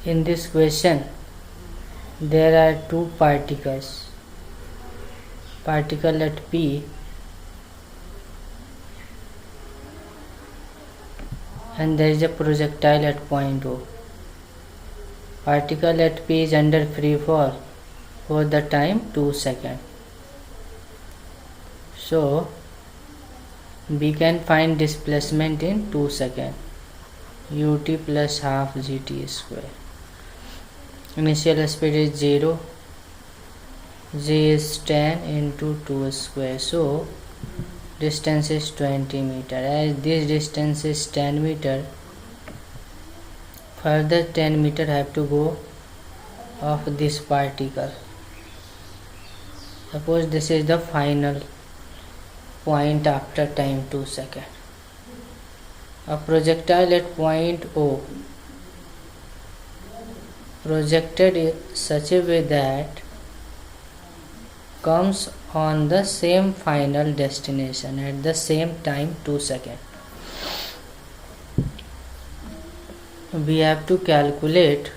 In this question, there are two particles. Particle at P and there is a projectile at point O. Particle at P is under free fall for the time 2 seconds. So we can find displacement in 2 seconds. Ut plus half gt square. Initial speed is 0. G is 10 into 2 square. So distance is 20 meter. As this distance is 10 meter, further 10 meter have to go of this particle. Suppose this is the final point after time 2 seconds. A projectile at point O projected in such a way that comes on the same final destination at the same time 2 seconds. We have to calculate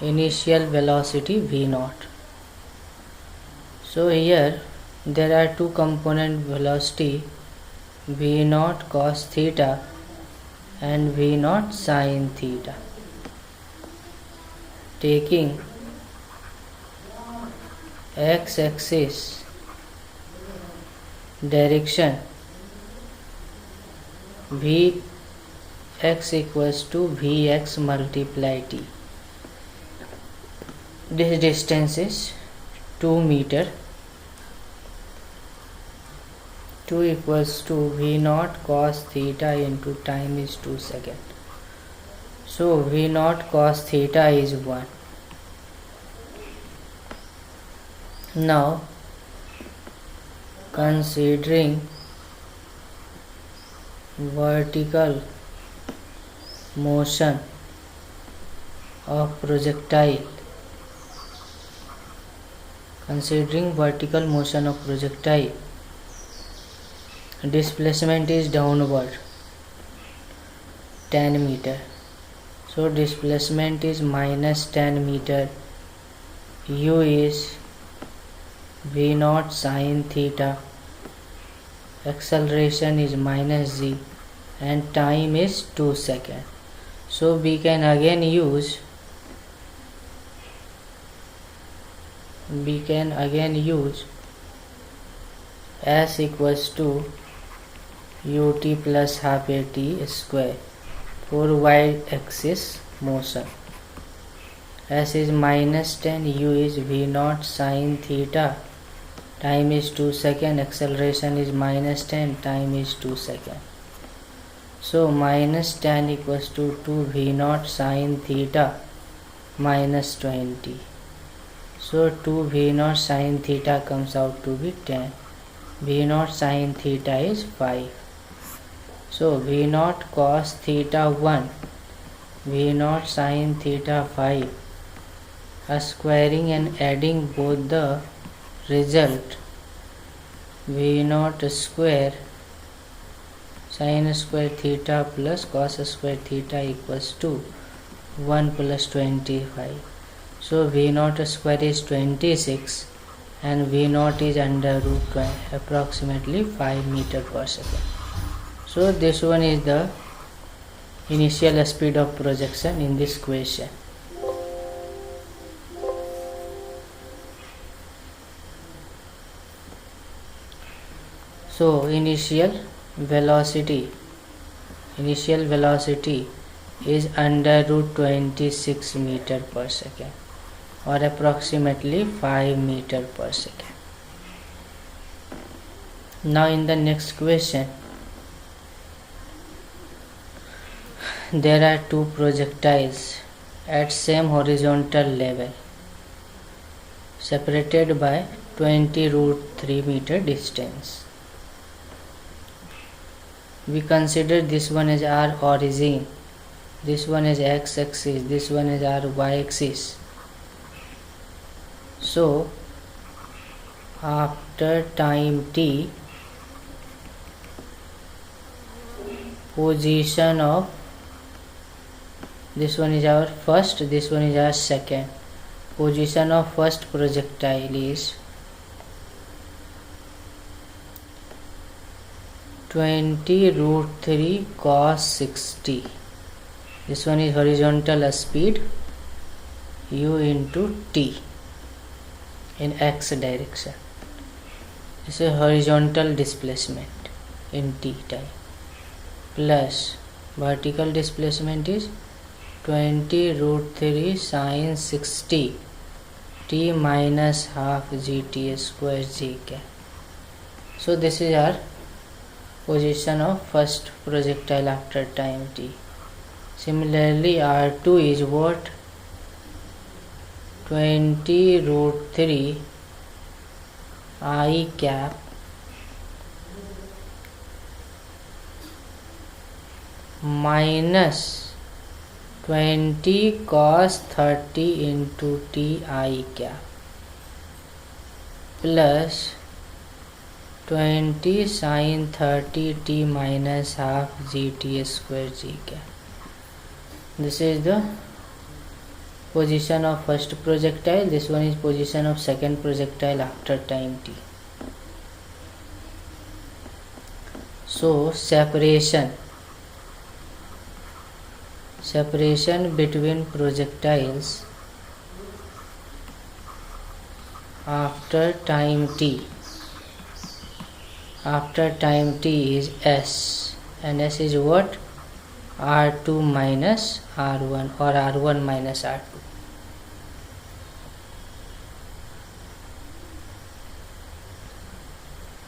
initial velocity v0. So here there are two component velocity, v0 cos theta and v0 sin theta. Taking x-axis direction, vx equals to vx multiply t. This distance is 2 meter. 2 equals to v0 cos theta into time is 2 seconds. So v0 cos theta is 1. Now considering vertical motion of projectile, displacement is downward 10 meter. So displacement is minus 10 meter. U is v0 sin theta. Acceleration is minus g and time is 2 seconds. So we can again use S equals to ut plus half a t square for y-axis motion. S is minus 10, u is v0 sin theta, time is 2 seconds, acceleration is minus 10, time is 2 seconds. So minus 10 equals to 2 v0 sin theta minus 20. So 2 v0 sin theta comes out to be 10. v0 sin theta is 5. So v0 cos theta 1, v0 sin theta 5. Squaring and adding both the result, v0 square sin square theta plus cos square theta equals to 1 plus 25. So v0 square is 26 and v0 is under root 20, approximately 5 meter per second. So this one is the initial speed of projection in this question. So initial velocity is under root 26 meter per second or approximately 5 meter per second. Now in the next question, there are two projectiles at same horizontal level separated by 20 root 3 meter distance. We consider this one as our origin, this one is x-axis, this one is our y-axis. So after time t, position of This one is our first, this one is our second. Position of first projectile is 20 root 3 cos 60. This one is horizontal speed u into t in x direction. This is horizontal displacement in t time, plus vertical displacement is 20 root 3 sin 60 t minus half gt square j cap. So this is our position of first projectile after time t. Similarly, R2 is what? 20 root 3 I cap minus 20 cos 30 into t I cap plus 20 sin 30 t minus half gt square j cap. This is the position of first projectile. This one is position of second projectile after time t. So separation between projectiles after time t is s, and s is what? R2 minus R1 or R1 minus R2.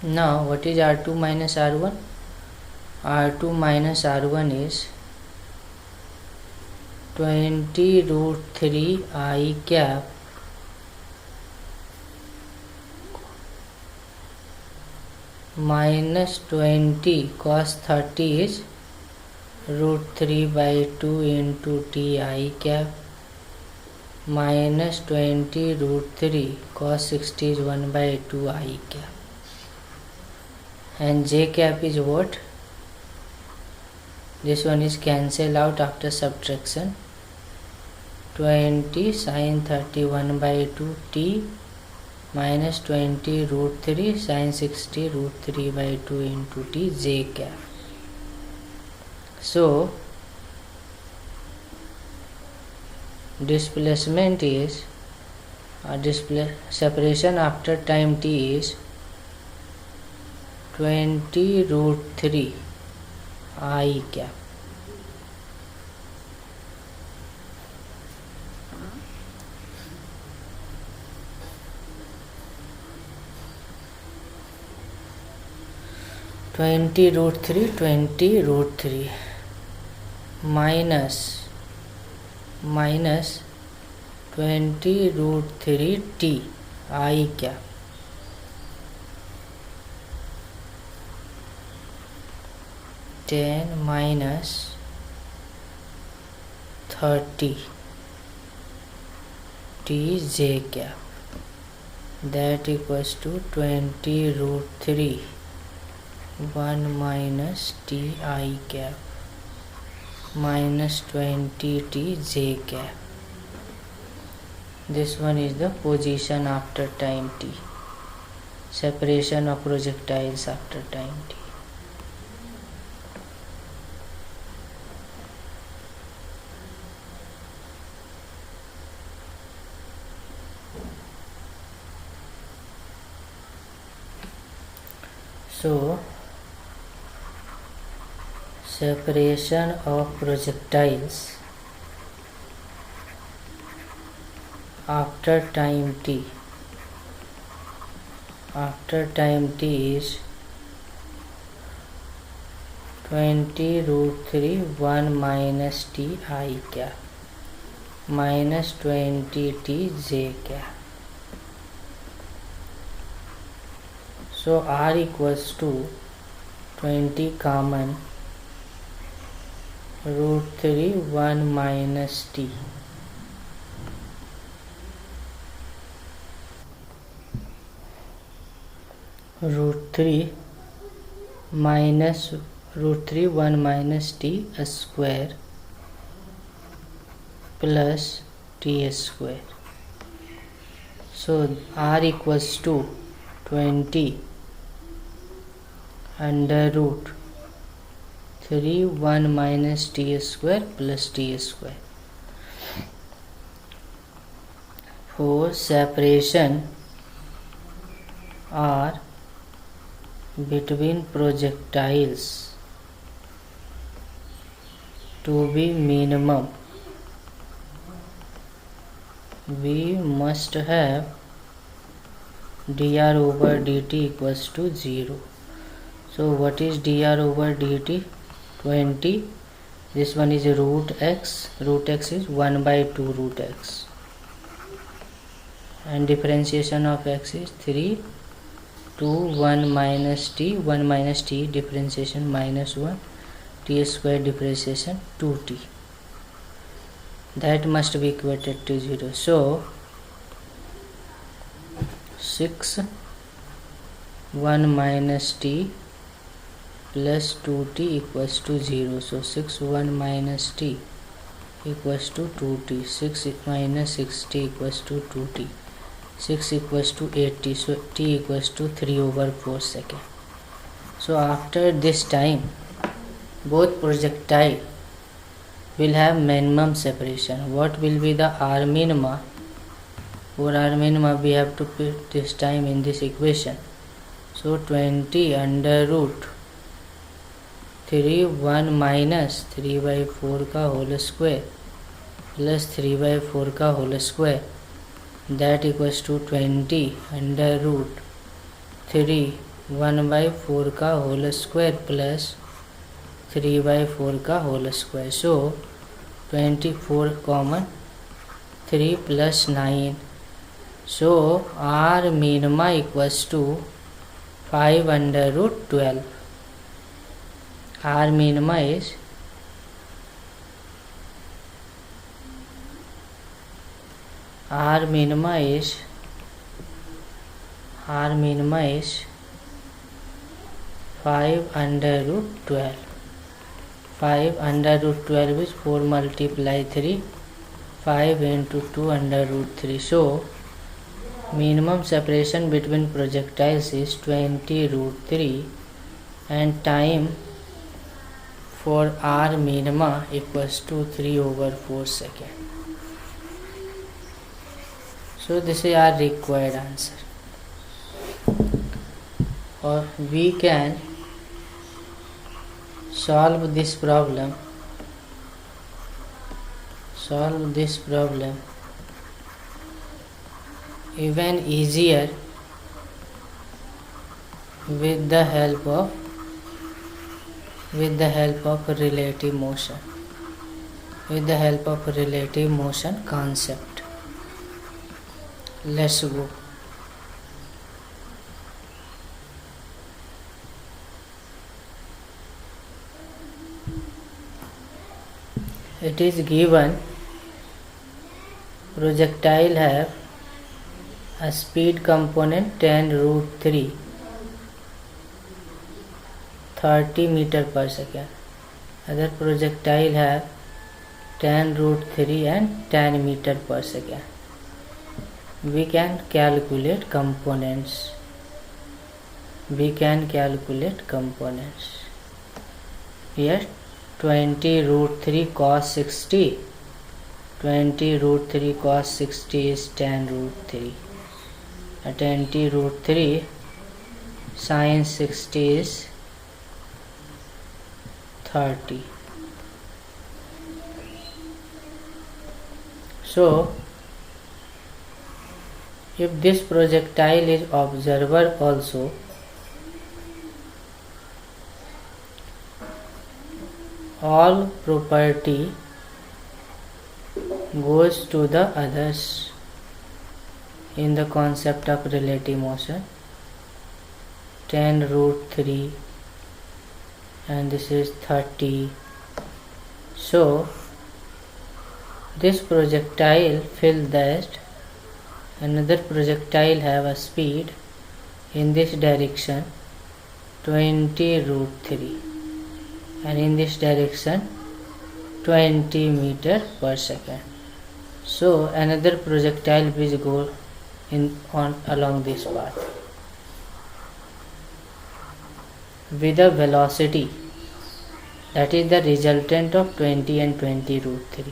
Now what is R2 minus R1? R2 minus R1 is 20 root 3 I cap minus 20 cos 30 is root 3 by 2 into t I cap minus 20 root 3 cos 60 is 1 by 2 I cap, and j cap is what? This one is cancelled out after subtraction. 20 sin 31 by 2 t minus 20 root 3 sin 60 root 3 by 2 into t j cap. So displacement is separation after time t is 20 root 3 I cap twenty root 3 minus 20 root 3 t I cap ten minus 30 t j cap, that equals to 20 root 3 1 minus t I cap minus 20 t j cap. This one is the position after time t, separation of projectiles after time t. So separation of projectiles after time t is 20 root 3 1 minus t I cap minus 20 t j cap. So r equals to 20 common root 3 1 minus t root 3 1 minus t square plus t square. So r equals to 20 under root 3 1 minus t square plus t square. For separation r between projectiles to be minimum, we must have dr over dt equals to 0. So what is dr over dt? 20. This one is root x. Root x is 1 by 2 root x. And differentiation of x is 3 2 1 minus t, 1 minus t differentiation minus 1, t square differentiation 2t. That must be equated to 0. So 6 1 minus t plus 2t equals to 0. So 6 1 minus t equals to 2t. 6 minus 6t equals to 2t. 6 equals to 8t. So t equals to 3 over 4 seconds. So after this time, both projectile will have minimum separation. What will be the r minima? For r minima we have to put this time in this equation. So 20 under root 3 1 minus 3 by 4 का whole square plus 3 by 4 का whole square, that equals to 20 under root 3 1 by 4 का whole square plus 3 by 4 का whole square. So 24 common, 3 plus 9. So r minima equals to 5 under root 12. R minima is R minima is 5 under root 12. 5 under root 12 is 4 multiply 3, 5 into 2 under root 3. So minimum separation between projectiles is 20 root 3 and time for r minima equals to 3 over 4 seconds. So this is our required answer. Or we can solve this problem even easier with the help of relative motion concept. Let's go. It is given projectile have a speed component 10 root 3 30 meter per second. Other projectile have 10 root 3 and 10 meter per second. We can calculate components. Here 20 root 3 cos 60. 20 root 3 cos 60 is 10 root 3. 20 root 3 sin 60 is 30. So if this projectile is observer also, all property goes to the others in the concept of relative motion. 10 root 3 and this is 30. So this projectile feel that another projectile have a speed in this direction 20 root 3 and in this direction 20 meter per second. So another projectile will go along this path with a velocity that is the resultant of 20 and 20 root 3.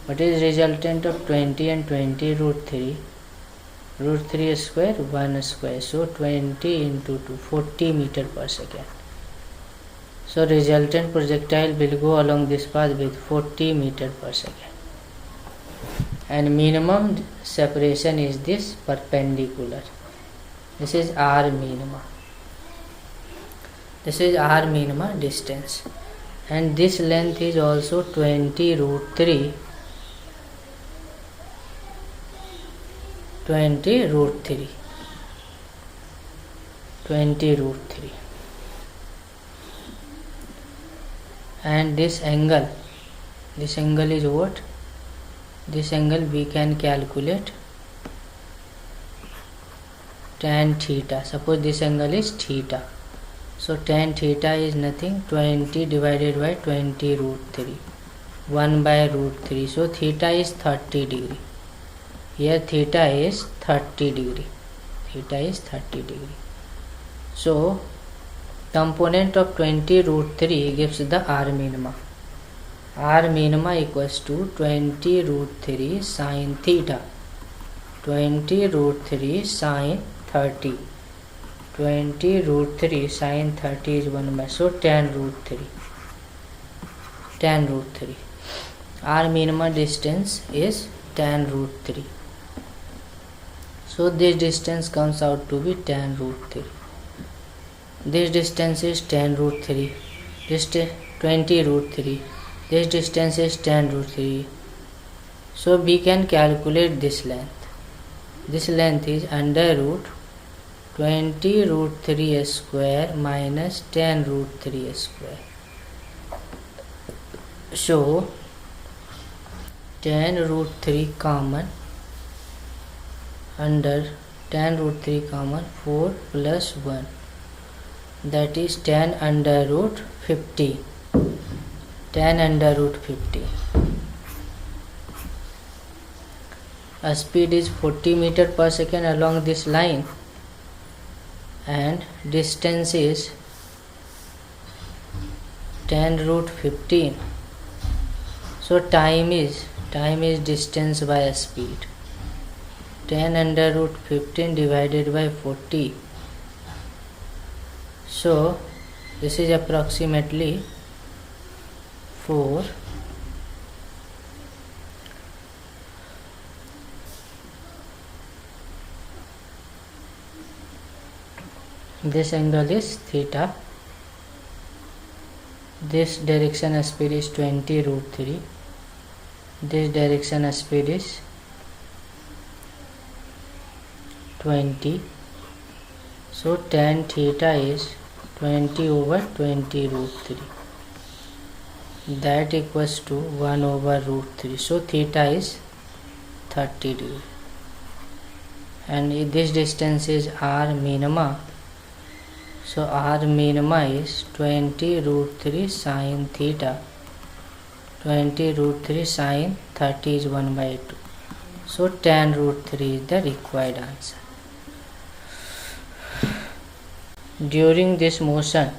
What is resultant of 20 and 20 root 3? Root 3 square 1 square, so 20 into 2, 40 meter per second. So resultant projectile will go along this path with 40 meter per second, and minimum separation is this perpendicular. This is r minima. This is r minima distance, and this length is also 20 root 3. 20 root 3. 20 root 3. And this angle is what? This angle we can calculate tan theta. Suppose this angle is theta, so tan theta is nothing, 20 divided by 20 root 3, 1 by root 3. So theta is 30 degree. Here theta is 30 degree. Theta is 30 degree. So component of 20 root 3 gives the r minima. R minima equals to 20 root 3 sin theta. 20 root 3 sin 30. 20 root 3 sin 30 is 1 by, so tan root 3. Tan root 3. R minima distance is tan root 3. So this distance comes out to be tan root 3. This distance is tan root 3. This 20 root 3. This distance is tan root 3. So we can calculate this length. This length is under root 20 root 3 square minus tan root 3 square. So tan root 3 common, under tan root 3 common, 4 plus 1, that is tan under root 50. Tan under root 50. A speed is 40 meter per second along this line, and distance is tan root 15. So time is distance by speed. Tan under root 15 divided by 40. So this is approximately 4. This angle is theta. This direction speed is 20 root 3. This direction speed is 20. So tan theta is 20 over 20 root 3. That equals to 1 over root 3. So theta is 30 degree. And this distance is r minima. So r minima is 20 root 3 sin theta. 20 root 3 sin 30 is 1 by 2. So tan root 3 is the required answer. During this motion,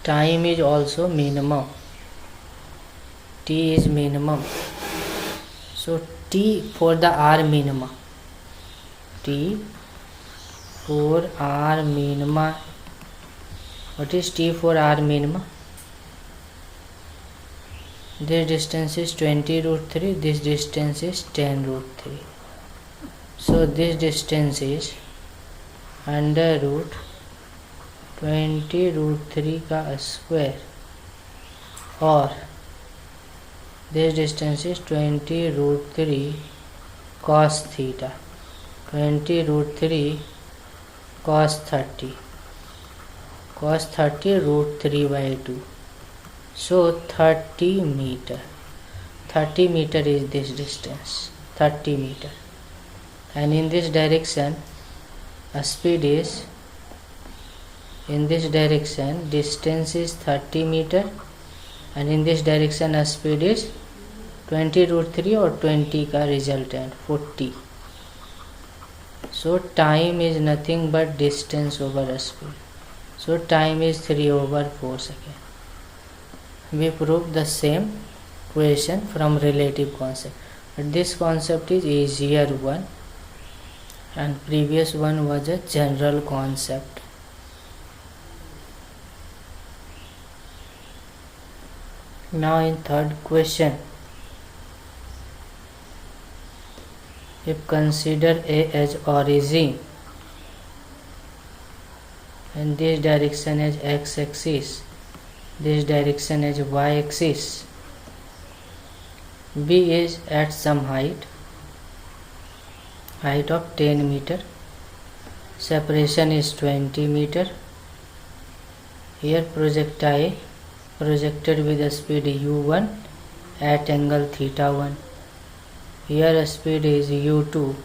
time is also minimum. T is minimum. So T for the r minima. T for r minima. What is T for r minima? This distance is 20 root 3. This distance is 10 root 3. So this distance is under root 20 root 3 का square, और this distance is 20 root 3 cos theta. 20 root 3 cos 30. Cos 30 root 3 by 2. So 30 meter. 30 meter is this distance. 30 meter. And in this direction, a speed is, in this direction distance is 30 meter, and in this direction a speed is 20√3 और 20 का resultant 40. So time is nothing but distance over speed. So time is 3/4 seconds. We proved the same question from relative concept. But this concept is easier one, and previous one was a general concept. Now in third question, if consider A as origin and this direction as x-axis, this direction as y-axis, B is at some height of 10 meter, separation is 20 meter. Here projectile projected with a speed u1 at angle θ1. Here speed is u2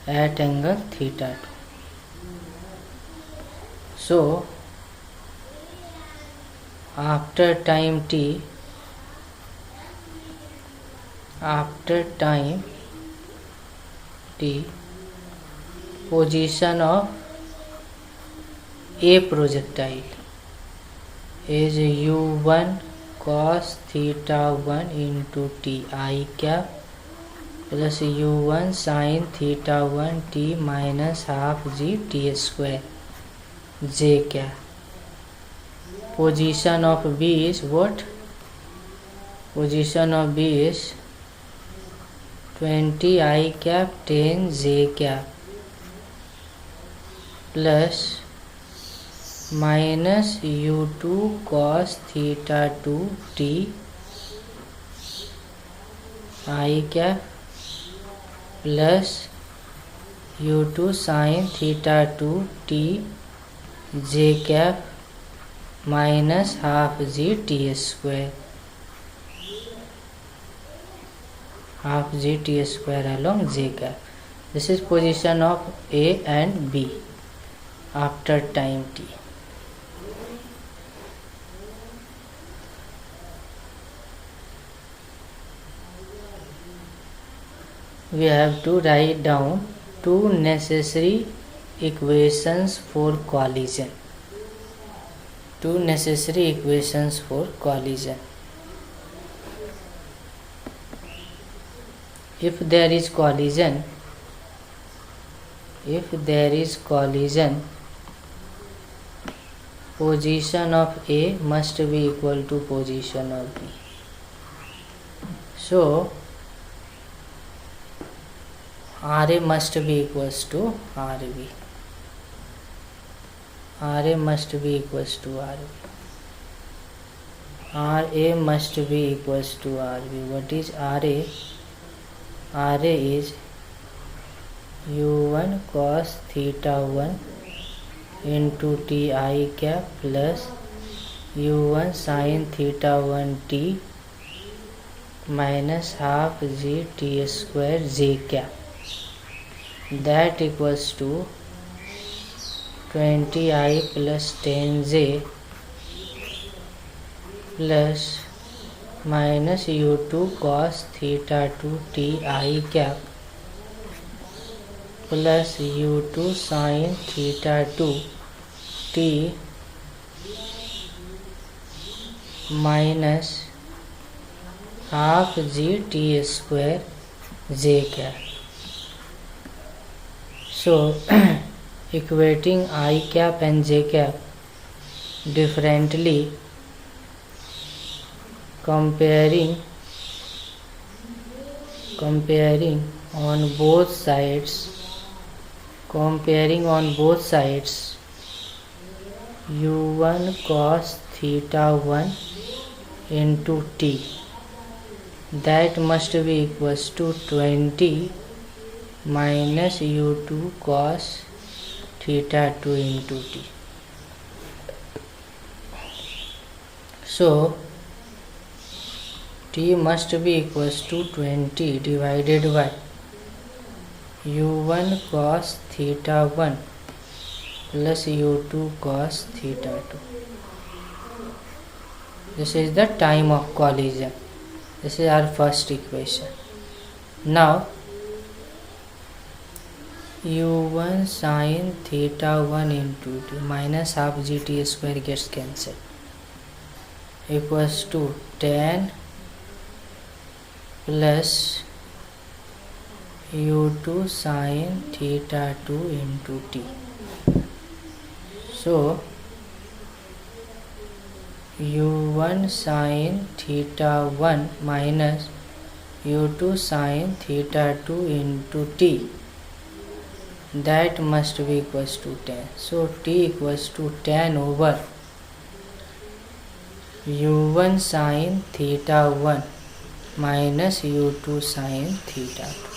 at angle θ2. So after time t, position of A projectile is u1 cos θ1 into t I cap plus u1 sin θ1 t minus half g t square j cap. Position of B is what? Position of B is 20 I cap 10 j cap plus minus u2 cos θ2 t I cap plus u2 sin θ2 t j cap minus half g t square, half g t square along j cap. This is position of A and B after time t. We have to write down two necessary equations for collision. Two necessary equations for collision. If there is collision, position of A must be equal to position of B. So RA must be equals to RB. RA must be equals to RB. RA must be equals to RB. What is RA? RA is u1 cos θ1 into t I cap plus u1 sin θ1 t minus half g t square j cap. That equals to 20I plus 10j plus minus u2 cos θ2 t I cap plus u2 sin θ2 t minus half g t square j cap. So equating I cap and j cap differently, comparing on both sides, u1 cos θ1 into t, that must be equals to 20 minus u2 cos θ2 into t. So t must be equals to 20 divided by u1 cos θ1 plus u2 cos θ2. This is the time of collision. This is our first equation. Now u1 sin theta 1 into t minus half gt square gets cancelled, equals to tan plus u2 sin theta 2 into t. So u1 sin theta 1 minus u2 sin theta 2 into t, that must be equals to tan. So t equals to tan over u1 sin theta 1 minus u2 sin theta 2.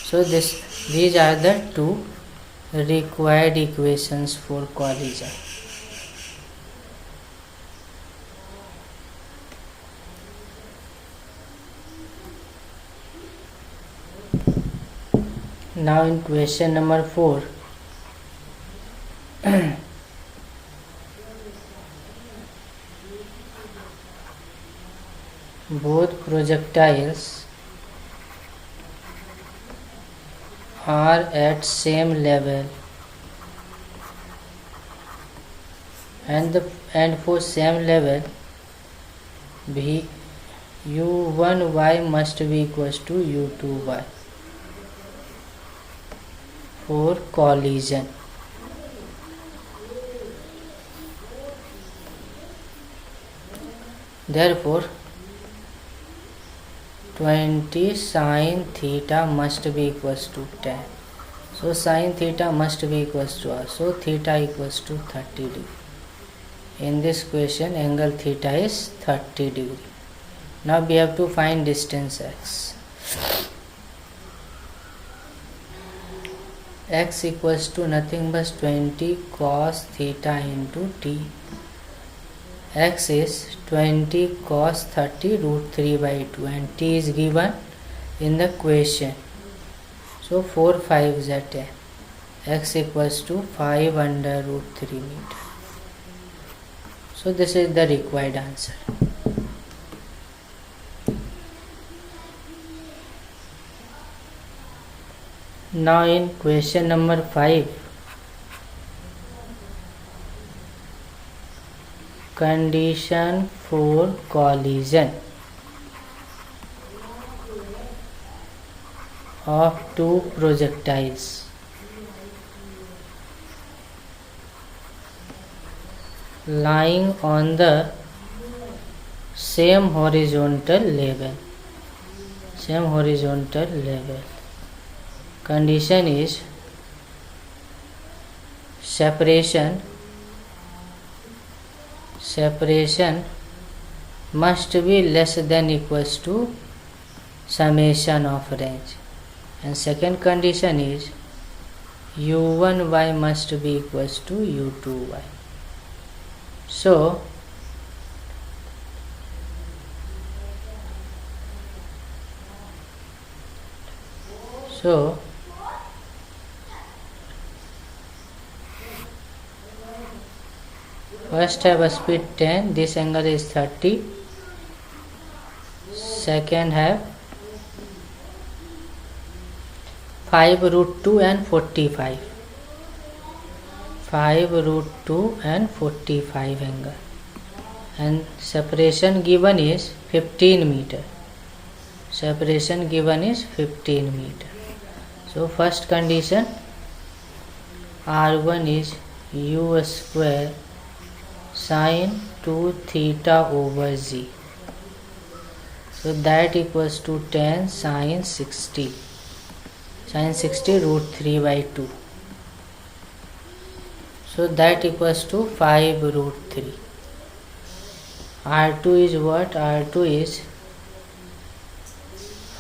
So these are the two required equations for collision. Now in question number 4, both projectiles are at same level and for same level u1y must be equals to u2y for collision. Therefore 20 sin theta must be equals to tan. So sin theta must be equals to r. So theta equals to 30 degree. In this question angle theta is 30 degree. Now we have to find distance x. X equals to nothing but 20 cos theta into t. X is 20 cos 30 root 3 by 2 and t is given in the question. So 4 5s are 10. X equals to 5 under root 3 meter. So this is the required answer. Now in question number 5, condition for collision of two projectiles lying on the same horizontal level. Condition is separation must be less than equals to summation of range, and second condition is u1y must be equals to u2y. So first have a speed 10, this angle is 30. Second have 5 root 2 and 45. 5 root 2 and 45 angle. And separation given is 15 meter. So first condition, r1 is u square sin 2 theta over z. So that equals to 10 sin 60 root 3 by 2. So that equals to 5 root 3. R2 is what? R2 is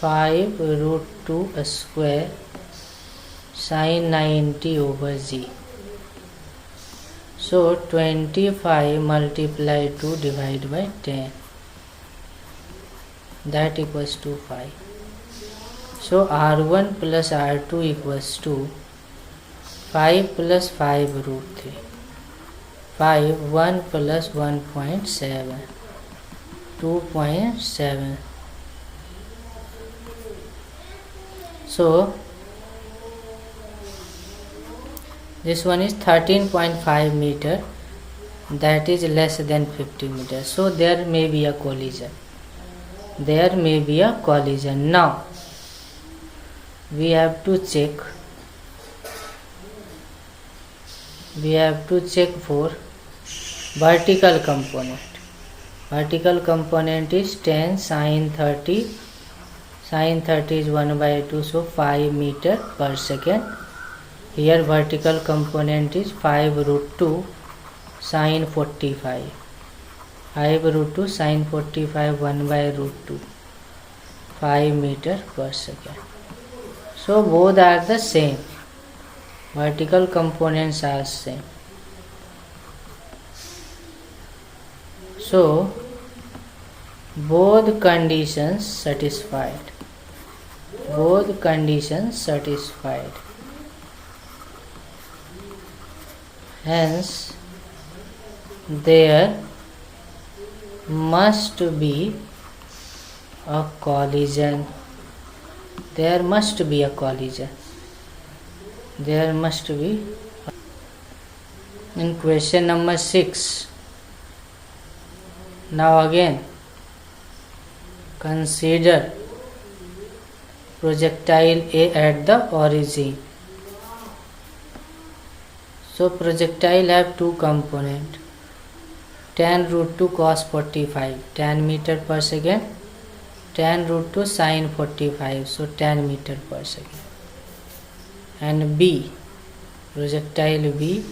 5 root 2 square sin 90 over z. So 25 multiplied 2 divided by 10, that equals to 5. So r1 plus r2 equals to 5 plus 5 root 3. 1 plus 1.7, 2.7. So this one is 13.5 meter, that is less than 50 meters. So there may be a collision. There may be a collision. Now we have to check. We have to check for vertical component. Vertical component is 10 sin 30. Sin 30 is 1 by 2, so 5 meter per second. Here vertical component is 5 root 2 sin 45. 5 root 2 sin 45, 1 by root 2, 5 meter per second. So both are the same. Vertical components are same. So both conditions satisfied. Both conditions satisfied. Hence there must be a collision. There must be a collision. There must be. In question number 6, now again consider projectile A at the origin. So projectile have two components, tan root 2 cos 45, 10 meter per second, tan root 2 sin 45, so 10 meter per second. And B, projectile B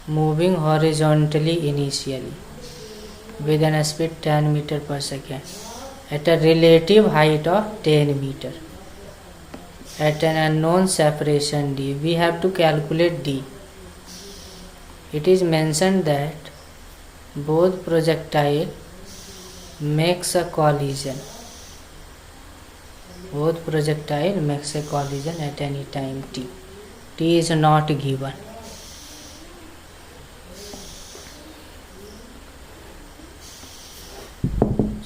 moving horizontally initially with an speed 10 meter per second at a relative height of 10 meter at an unknown separation d. We have to calculate d. It is mentioned that both projectile makes a collision. Both projectile makes a collision at any time t. T is not given.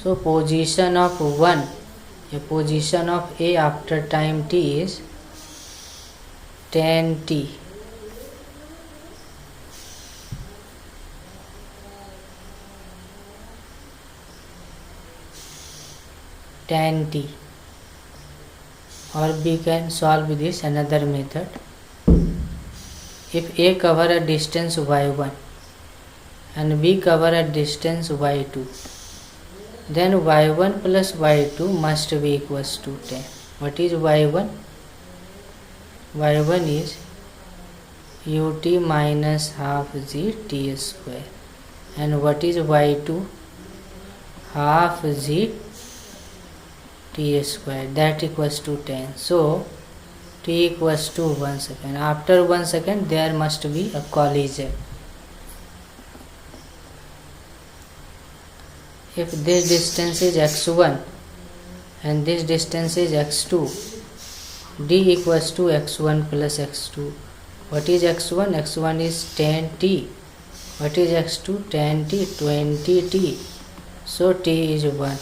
So position of 1, a position of A after time t is tan t. Tan t. Or we can solve this another method. If A cover a distance y1 and B cover a distance y2, then y1 plus y2 must be equals to 10. What is y1? y1 is ut minus half z t square. And what is y2? Half z t square, that equals to 10. So t equals to 1 second. After 1 second there must be a collision. If this distance is x1 and this distance is x2, d equals to x1 plus x2. What is x1? x1 is tan t. What is x2? Tan t, 20 t. So t is 1.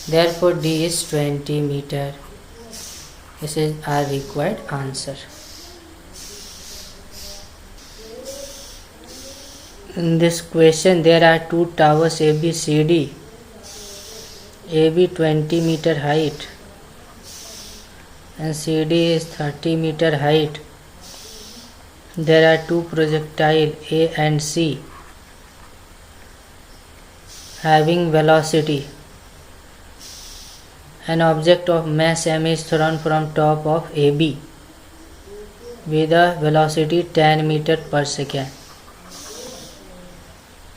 Therefore d is 20 meter. This is our required answer. In this question there are two towers AB, CD. AB 20 meter height and CD is 30 meter height. There are two projectiles A and C having velocity. An object of mass m is thrown from top of AB with a velocity 10 meter per second.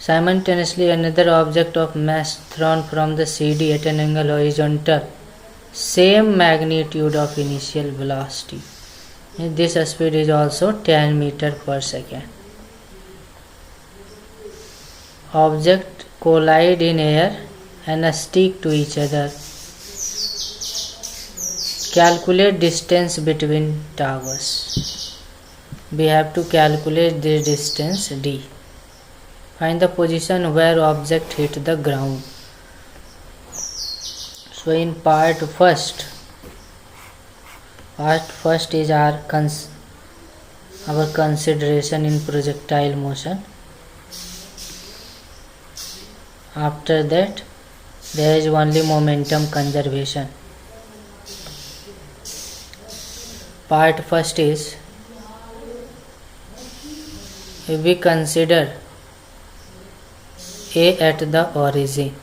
Simultaneously, another object of mass thrown from the CD at an angle horizontal, same magnitude of initial velocity. This speed is also 10 meter per second. Objects collide in air and stick to each other. Calculate distance between towers. We have to calculate this distance d. Find the position where object hit the ground. So in part first, First is our consideration in projectile motion. After that, there is only momentum conservation. Part first is, if we consider A at the origin,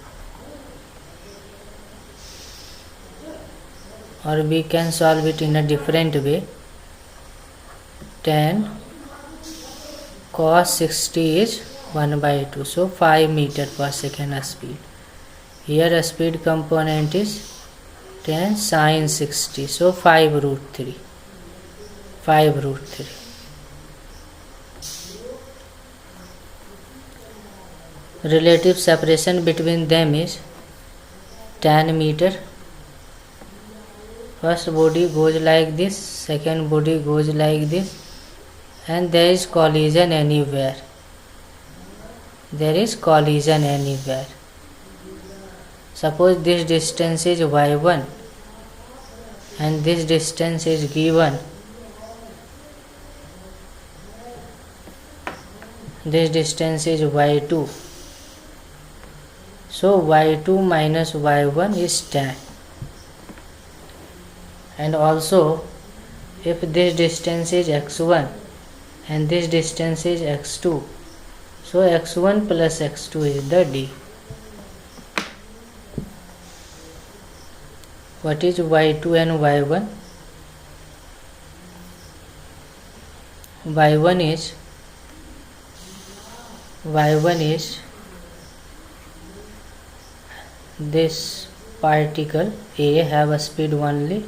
or we can solve it in a different way. Tan cos 60 is 1 by 2, so 5 meter per second speed. Here a speed component is tan sin 60, so 5 root 3. Relative separation between them is 10 meter. First body goes like this, second body goes like this, and there is collision anywhere. Suppose this distance is y1 and this distance is given. This distance is y2. So y2 minus y1 is tan. And also, if this distance is x1 and this distance is x2, so x1 plus x2 is the d. What is y2 and y1? y1 is this particle A have a speed only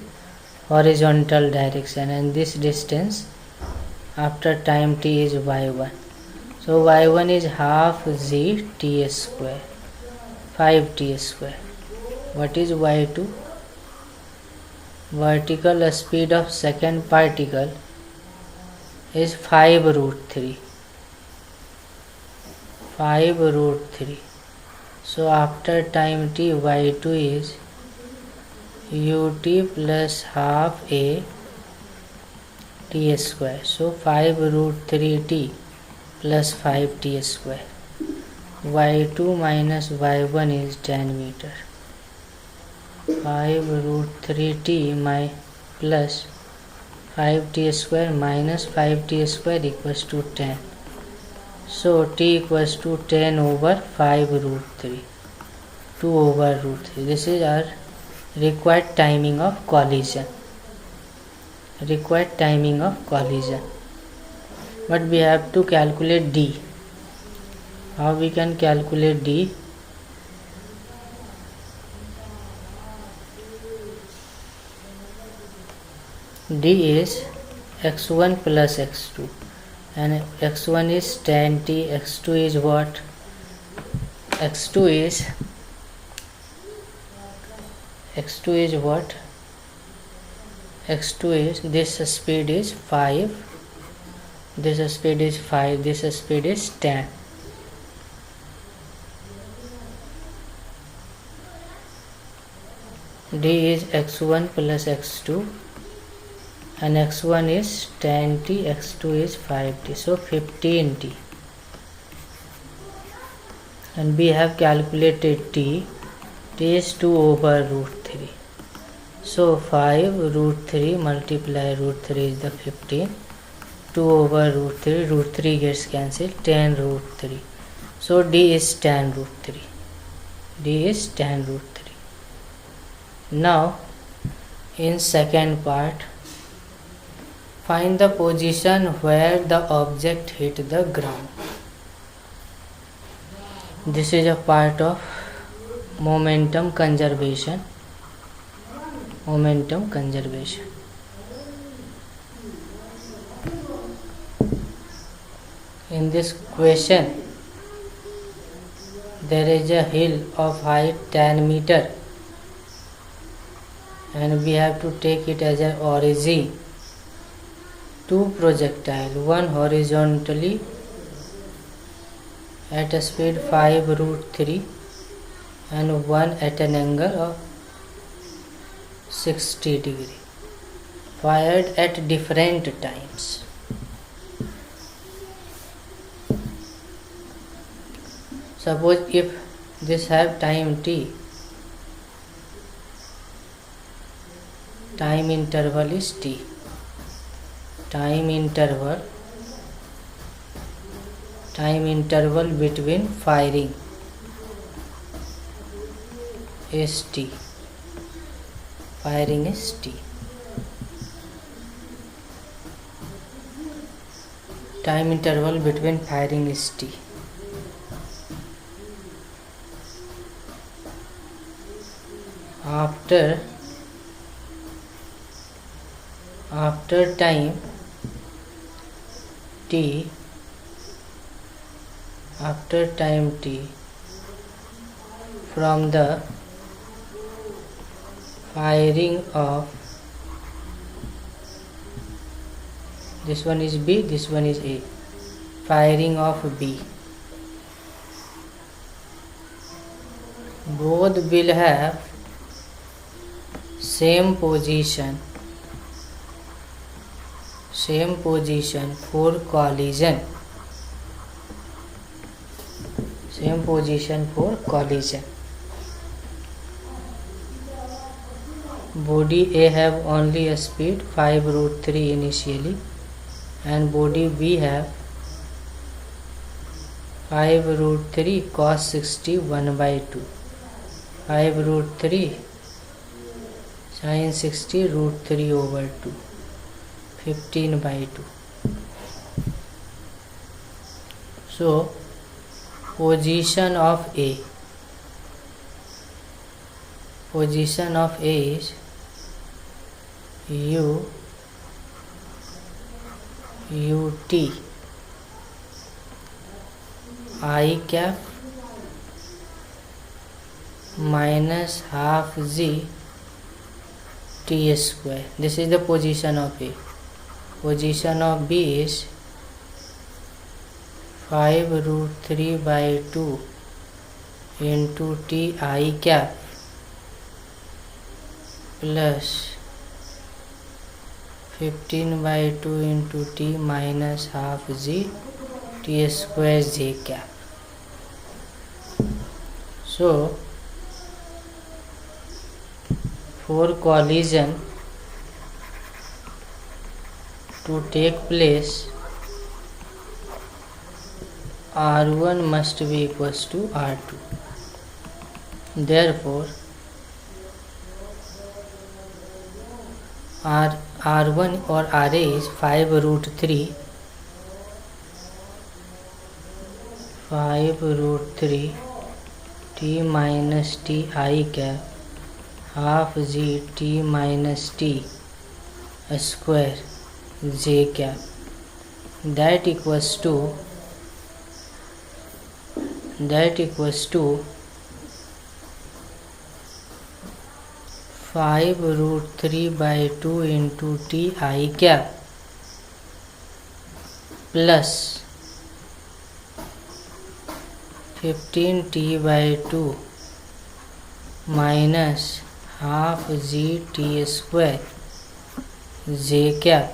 horizontal direction, and this distance after time t is y1. So y1 is half z t square, 5t square. What is y2? Vertical speed of second particle is 5 root 3. So after time t, y2 is ut plus half a t square. So 5 root 3t plus 5t square. y2 minus y1 is 10 meter. 5 root 3t plus 5t square minus 5t square equals to 10. So t equals to 10 over 5 root 3, 2 over root 3. This is our required timing of collision. But we have to calculate d. How we can calculate d? D is x1 plus x2, and x1 is tan t, x2 is what? x2 is what? x2 is, this speed is 5, this speed is 5, this speed is tan. D is x1 plus x2, and x1 is tan t, x2 is 5t, so 15t. And we have calculated t is 2 over root 3. So 5 root 3 multiply root 3 is the 15. 2 over root 3 gets cancelled, 10 root 3. So d is tan root 3. Now in second part, find the position where the object hit the ground. This is a part of momentum conservation. In this question, there is a hill of height 10 meter, and we have to take it as an origin. Two projectiles, one horizontally at a speed 5 root 3 and one at an angle of 60 degree. fired at different times. Suppose if this have time t, time interval is t. Time interval between firing is t. Firing is t. Time interval between firing is t. After time t, from the firing of, this one is B, this one is A, firing of B, both will have same position for collision. Body A have only a speed 5√3 initially, and body B have 5√3 cos 60 1/2, 5√3 sin 60 √3/2, 15/2. So position of A is ut I cap minus half z t square. This is the position of A. Position of B is 5√3/2 into t I cap plus 15/2 into t minus half z t square j cap. So for collision to take place, R1 must be equals to R2. Therefore R1 or RA is 5√3 t minus t I cap half z t minus t square j cap, that equals to 5√3/2 into t I cap plus 15t/2 minus half z t square j cap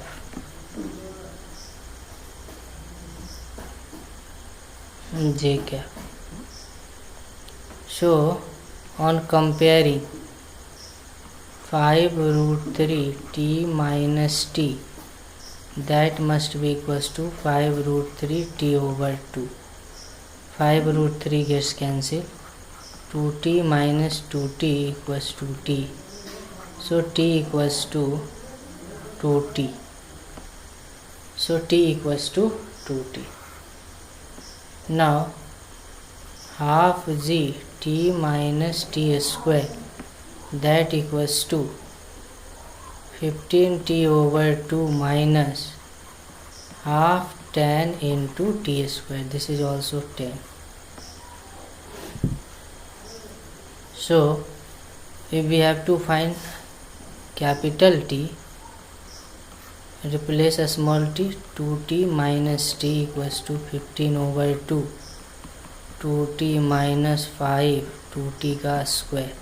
So on comparing 5√3 t minus t, that must be equals to 5√3 t/2. 5√3 gets cancelled, 2t minus 2t equals to t, so t equals to 2t. Now half z t minus t square, that equals to 15t/2 minus half tan into t square. This is also tan. So if we have to find capital T, replace a small t, 2t minus t equals to 15/2, 2t minus 5, 2t का square,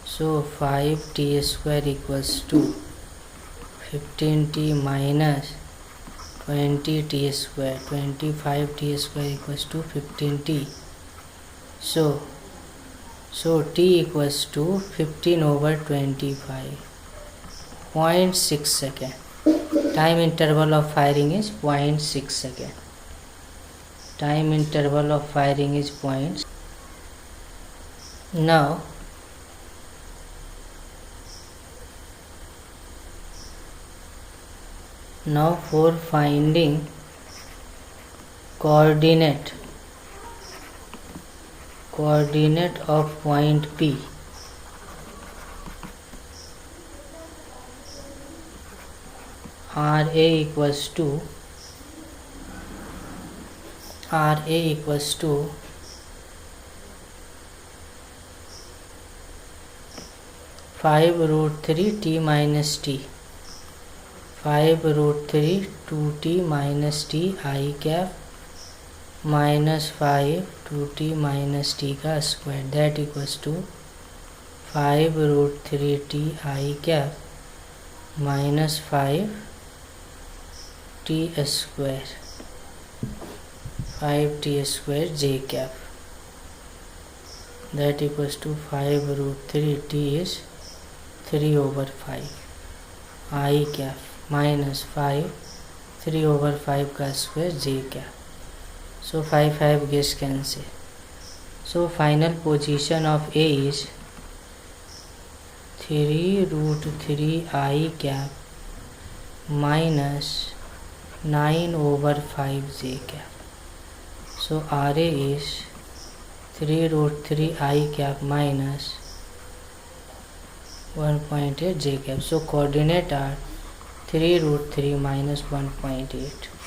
so 5t square equals to 15t minus 20t square, 25t square equals to 15t. So t equals to 15 over 25, 0.6 second. Time interval of firing is 0.6 second. Time interval of firing is 0.6. Now for finding coordinate of point P, RA equals to 5√3 t minus t, 5√3 2t minus t I cap minus 5 2t minus t का square, that equals to 5√3 t I cap minus 5 t square, 5t square j cap, that equals to 5√3 t is 3 over 5 I cap minus 5 3 over 5 का square j cap. So 5 gets cancel. So final position of A is 3√3 I cap minus 9 over 5 j cap. So RA is 3√3 I cap minus 1.8 j cap. So coordinate are 3√3 minus 1.8.